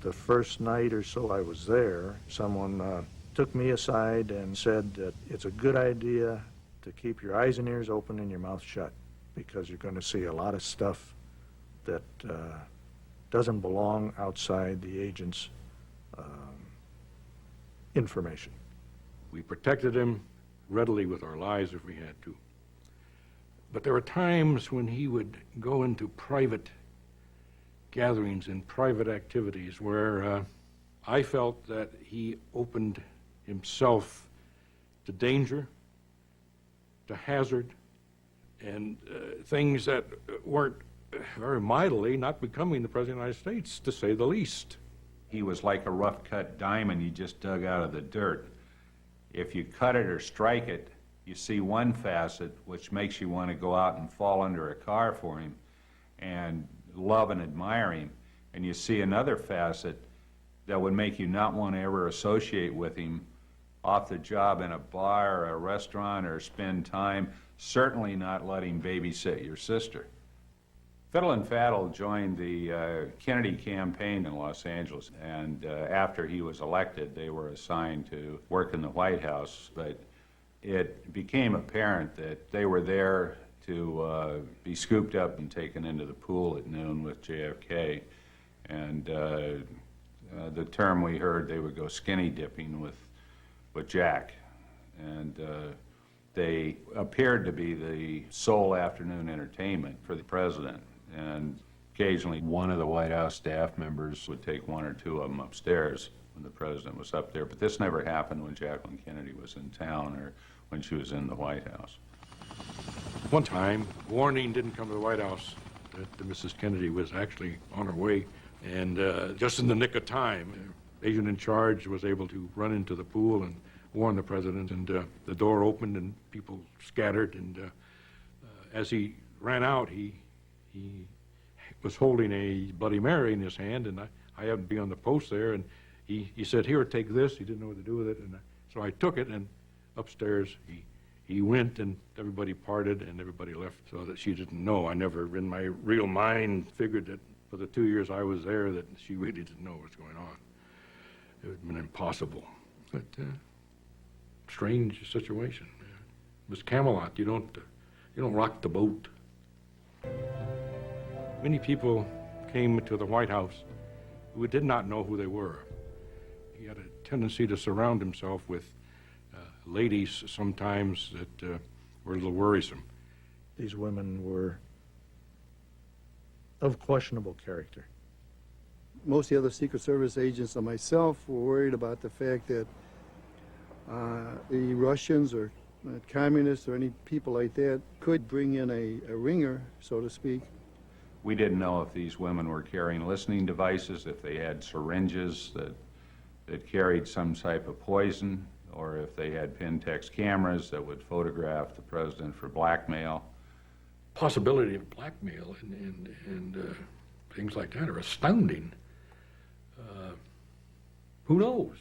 The first night or so I was there, someone took me aside and said that it's a good idea to keep your eyes and ears open and your mouth shut, because you're going to see a lot of stuff that doesn't belong outside the agent's information. We protected him readily with our lives if we had to. But there were times when he would go into private gatherings and private activities where I felt that he opened himself to danger, to hazard, and things that weren't very mildly not becoming the President of the United States, to say the least. He was like a rough-cut diamond you just dug out of the dirt. If you cut it or strike it, you see one facet which makes you want to go out and fall under a car for him and love and admire him. And you see another facet that would make you not want to ever associate with him off the job in a bar or a restaurant or spend time, certainly not let him babysit your sister. Fiddle and Faddle joined the Kennedy campaign in Los Angeles, and after he was elected, they were assigned to work in the White House, but it became apparent that they were there to be scooped up and taken into the pool at noon with JFK, and the term we heard, they would go skinny dipping with Jack, and they appeared to be the sole afternoon entertainment for the president. And occasionally one of the White House staff members would take one or two of them upstairs when the president was up there. But this never happened when Jacqueline Kennedy was in town or when she was in the White House. One time, warning didn't come to the White House that Mrs. Kennedy was actually on her way. And just in the nick of time, the agent in charge was able to run into the pool and warn the president. And the door opened and people scattered. And as he ran out, he was holding a Bloody Mary in his hand, and I happened to be on the post there, and he said, "Here, take this." He didn't know what to do with it, and so I took it, and upstairs he went, and everybody parted, and everybody left, so that she didn't know. I never, in my real mind, figured that for the 2 years I was there that she really didn't know what was going on. It would have been impossible, but strange situation. It was Camelot. You don't rock the boat. Many people came to the White House who did not know who they were. He had a tendency to surround himself with ladies sometimes that were a little worrisome. These women were of questionable character. Most of the other Secret Service agents and myself were worried about the fact that the Russians or communists or any people like that could bring in a ringer, so to speak. We didn't know if these women were carrying listening devices, if they had syringes that carried some type of poison, or if they had Pentax cameras that would photograph the president for blackmail. Possibility of blackmail and things like that are astounding. Who knows?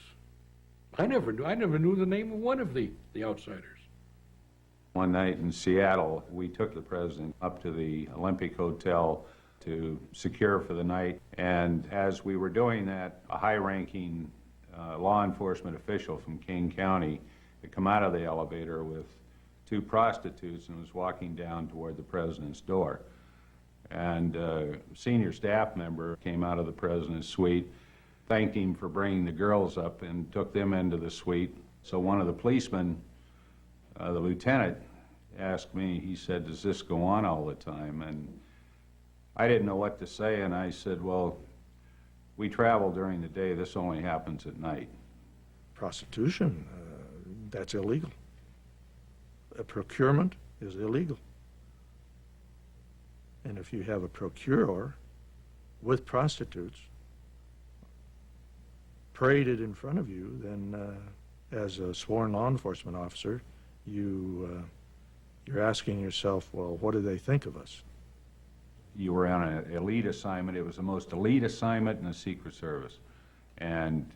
I never knew the name of one of the outsiders. One night in Seattle, we took the president up to the Olympic Hotel to secure for the night, and as we were doing that, a high-ranking law enforcement official from King County had come out of the elevator with two prostitutes and was walking down toward the president's door. And a senior staff member came out of the president's suite, thanked him for bringing the girls up, and took them into the suite. So one of the policemen, the lieutenant, asked me, he said, "Does this go on all the time?" And I didn't know what to say, and I said, "Well, we travel during the day. This only happens at night." Prostitution, that's illegal. A procurement is illegal. And if you have a procurer with prostitutes paraded in front of you, then as a sworn law enforcement officer, you're asking yourself, well, what do they think of us? You were on an elite assignment. It was the most elite assignment in the Secret Service. And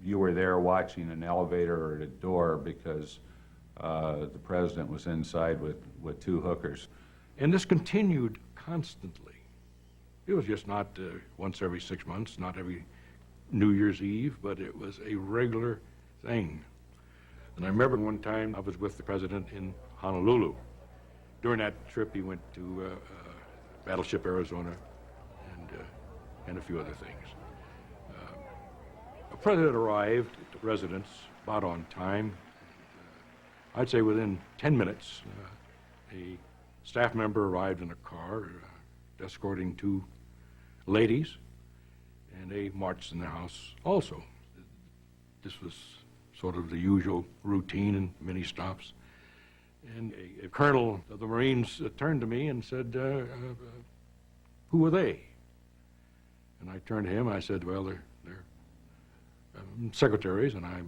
you were there watching an elevator or at a door because the president was inside with two hookers. And this continued constantly. It was just not once every 6 months, not every New Year's Eve, but it was a regular thing. And I remember one time I was with the president in Honolulu. During that trip, he went to Battleship, Arizona, and a few other things. The president arrived at the residence about on time. I'd say within 10 minutes, a staff member arrived in a car escorting 2 ladies, and they marched in the house also. This was sort of the usual routine in many stops. And a colonel of the Marines turned to me and said, who are they? And I turned to him, I said, well, they're secretaries, and I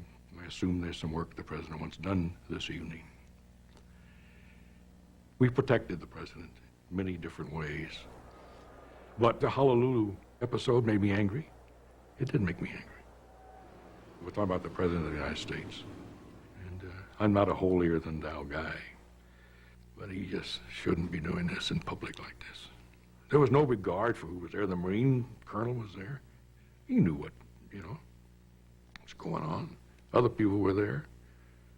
assume there's some work the president wants done this evening. We protected the president in many different ways. But the Honolulu episode made me angry. It did make me angry. We're talking about the President of the United States. And I'm not a holier-than-thou guy, but he just shouldn't be doing this in public like this. There was no regard for who was there. The Marine colonel was there. He knew what, what's going on. Other people were there.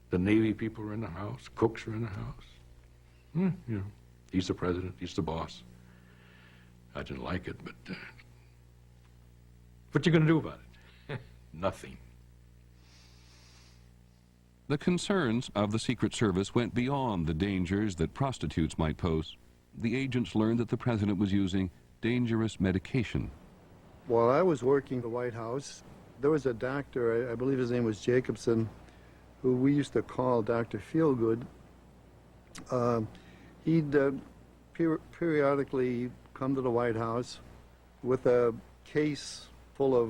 The Navy people were in the house. Cooks were in the house. He's the president. He's the boss. I didn't like it, but what you going to do about it? Nothing. The concerns of the Secret Service went beyond the dangers that prostitutes might pose. The agents learned that the president was using dangerous medication. While I was working at the White House, there was a doctor, I believe his name was Jacobson, who we used to call Dr. Feelgood. He'd periodically come to the White House with a case full of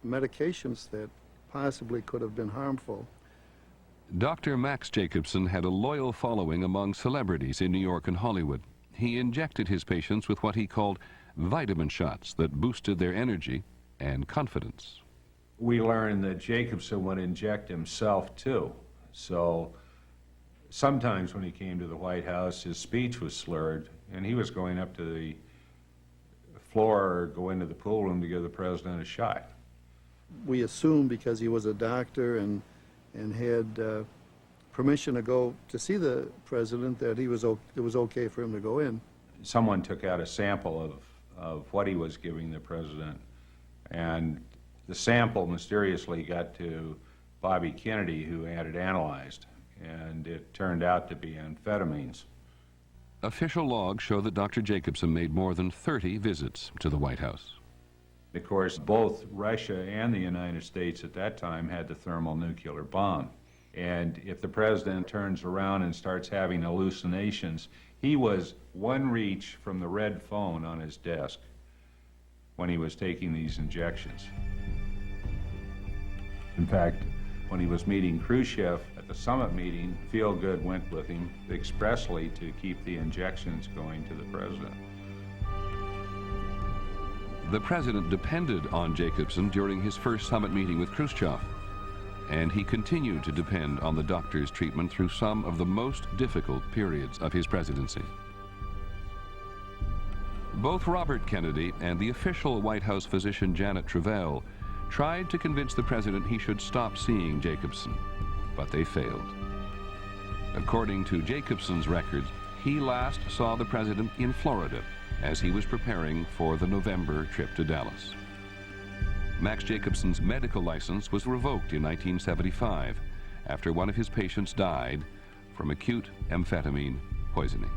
medications that possibly could have been harmful. Dr. Max Jacobson had a loyal following among celebrities in New York and Hollywood. He injected his patients with what he called vitamin shots that boosted their energy and confidence. We learned that Jacobson would inject himself too. So sometimes when he came to the White House, his speech was slurred, and he was going up to the floor or go into the pool room to give the president a shot. We assumed because he was a doctor and had permission to go to see the president that it was okay for him to go in. Someone took out a sample of what he was giving the president, and the sample mysteriously got to Bobby Kennedy, who had it analyzed, and it turned out to be amphetamines. Official logs show that Dr. Jacobson made more than 30 visits to the White House. Of course, both Russia and the United States at that time had the thermonuclear bomb. And if the president turns around and starts having hallucinations, he was one reach from the red phone on his desk when he was taking these injections. In fact, when he was meeting Khrushchev at the summit meeting, Feelgood went with him expressly to keep the injections going to the president. The president depended on Jacobson during his first summit meeting with Khrushchev, and he continued to depend on the doctor's treatment through some of the most difficult periods of his presidency. Both Robert Kennedy and the official White House physician Janet Travell tried to convince the president he should stop seeing Jacobson, but they failed. According to Jacobson's records, he last saw the president in Florida as he was preparing for the November trip to Dallas. Max Jacobson's medical license was revoked in 1975 after one of his patients died from acute amphetamine poisoning.